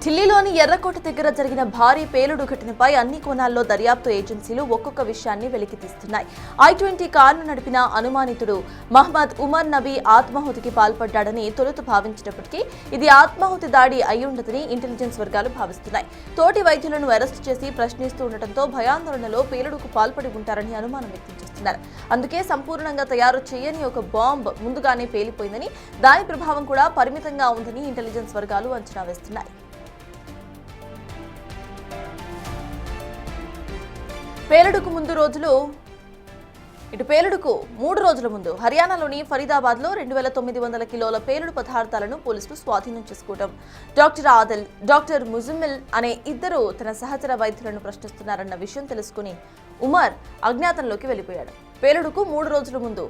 ఢిల్లీలోని ఎర్రకోట దగ్గర జరిగిన భారీ పేలుడు ఘటనపై అన్ని కోణాల్లో దర్యాప్తు ఏజెన్సీలు ఒక్కొక్క విషయాన్ని వెలికితీస్తున్నాయి. I-20 కారును నడిపిన అనుమానితుడు మహమ్మద్ ఉమర్ నబీ ఆత్మాహుతికి పాల్పడ్డాడని తొలుత భావించినప్పటికీ ఇది ఆత్మాహుతి దాడి అయ్యుండదని ఇంటెలిజెన్స్ వర్గాలు భావిస్తున్నాయి. తోటి వైద్యులను అరెస్టు చేసి ప్రశ్నిస్తూ ఉండటంతో భయాందోళనలో పేలుడుకు పాల్పడి ఉంటారని అనుమానం వ్యక్తం చేస్తున్నారు. అందుకే సంపూర్ణంగా తయారు చేయని ఒక బాంబ్ ముందుగానే పేలిపోయిందని, దాని ప్రభావం కూడా పరిమితంగా ఉందని ఇంటెలిజెన్స్ వర్గాలు అంచనా వేస్తున్నాయి. పేలుడుకు 3 రోజుల ముందు హర్యానాలోని ఫరీదాబాద్లో 2900 కిలోల పేలుడు పదార్థాలను పోలీసులు స్వాధీనం చేసుకోవడం. డాక్టర్ ఆదిల్, డాక్టర్ ముజమ్మిల్ అనే ఇద్దరు తన సహచర వైద్యులను ప్రశ్నిస్తున్నారన్న విషయం తెలుసుకుని ఉమర్ అజ్ఞాతంలోకి వెళ్లిపోయాడు. పేలుడుకు 3 రోజుల ముందు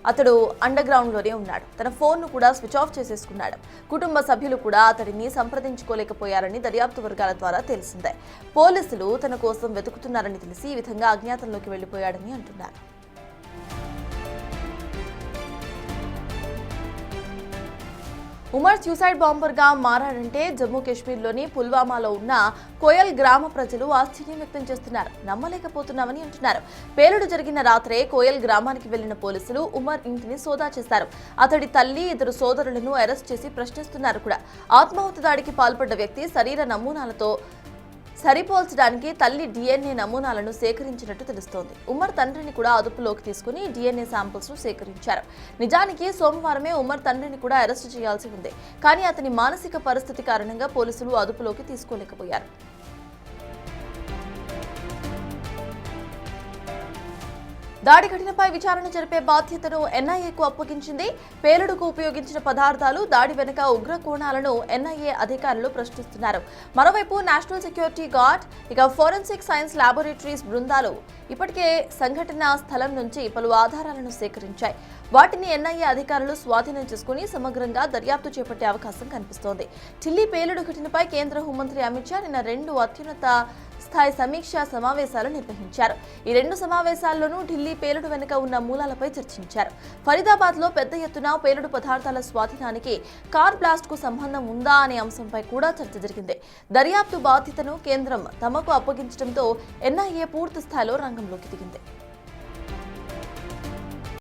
అతడు అండర్ గ్రౌండ్ లోనే ఉన్నాడు. తన ఫోన్ ను కూడా స్విచ్ ఆఫ్ చేసేసుకున్నాడు. కుటుంబ సభ్యులు కూడా అతడిని సంప్రదించుకోలేకపోయారని దర్యాప్తు వర్గాల ద్వారా తెలిసిందే. పోలీసులు తన కోసం వెతుకుతున్నారని తెలిసి ఈ విధంగా అజ్ఞాతంలోకి వెళ్లిపోయాడని అంటున్నారు. ఉమర్ సూసైడ్ బాంబర్ గా మారాడంటే జమ్మూ కాశ్మీర్లోని పుల్వామాలో ఉన్న కోయల్ గ్రామ ప్రజలు ఆశ్చర్యం వ్యక్తం చేస్తున్నారు. నమ్మలేకపోతున్నామని అంటున్నారు. పేలుడు జరిగిన రాత్రే కోయల్ గ్రామానికి వెళ్లిన పోలీసులు ఉమర్ ఇంటిని సోదా చేశారు. అతడి తల్లి, ఇద్దరు సోదరులను అరెస్ట్ చేసి ప్రశ్నిస్తున్నారు కూడా. ఆత్మాహుతి దాడికి పాల్పడ్డ వ్యక్తి శరీర నమూనాలతో సరిపోల్చడానికి తల్లి DNA నమూనాలను సేకరించినట్టు తెలుస్తోంది. ఉమర్ తండ్రిని కూడా అదుపులోకి తీసుకుని DNA శాంపిల్స్ ను సేకరించారు. నిజానికి సోమవారమే ఉమర్ తండ్రిని కూడా అరెస్టు చేయాల్సి ఉంది. కానీ అతని మానసిక పరిస్థితి కారణంగా పోలీసులు అదుపులోకి తీసుకోలేకపోయారు. దాడి ఘటనపై విచారణ జరిపే బాధ్యతను NIAకు అప్పగించింది. పేలుడుకు ఉపయోగించిన పదార్థాలు, దాడి వెనుక ఉగ్ర కోణాలను NIA అధికారులు ప్రశ్నిస్తున్నారు. మరోవైపు national security guard, forensic science laboratories బృందాలు ఇప్పటికే సంఘటన స్థలం నుంచి పలు ఆధారాలను సేకరించాయి. వాటిని NIA అధికారులు స్వాధీనం చేసుకుని సమగ్రంగా దర్యాప్తు చేపట్టే అవకాశం కనిపిస్తోంది. ఢిల్లీ పేలుడు ఘటనపై కేంద్ర హోంమంత్రి అమిత్ షా నిన్న 2 అత్యున్నత స్థాయి సమీక్షా సమావేశాలు నిర్వహించారు. ఈ 2 సమావేశాల్లోనూ ఢిల్లీ పేలుడు వెనుక ఉన్న మూలాలపై చర్చించారు. ఫరీదాబాద్ లో పెద్ద ఎత్తున పేలుడు పదార్థాల స్వాధీనానికి కార్ బ్లాస్ట్ కు సంబంధం ఉందా అనే అంశంపై కూడా చర్చ జరిగింది. దర్యాప్తు బాధ్యతను కేంద్రం తమకు అప్పగించడంతో NIA పూర్తి స్థాయిలో రంగంలోకి దిగింది.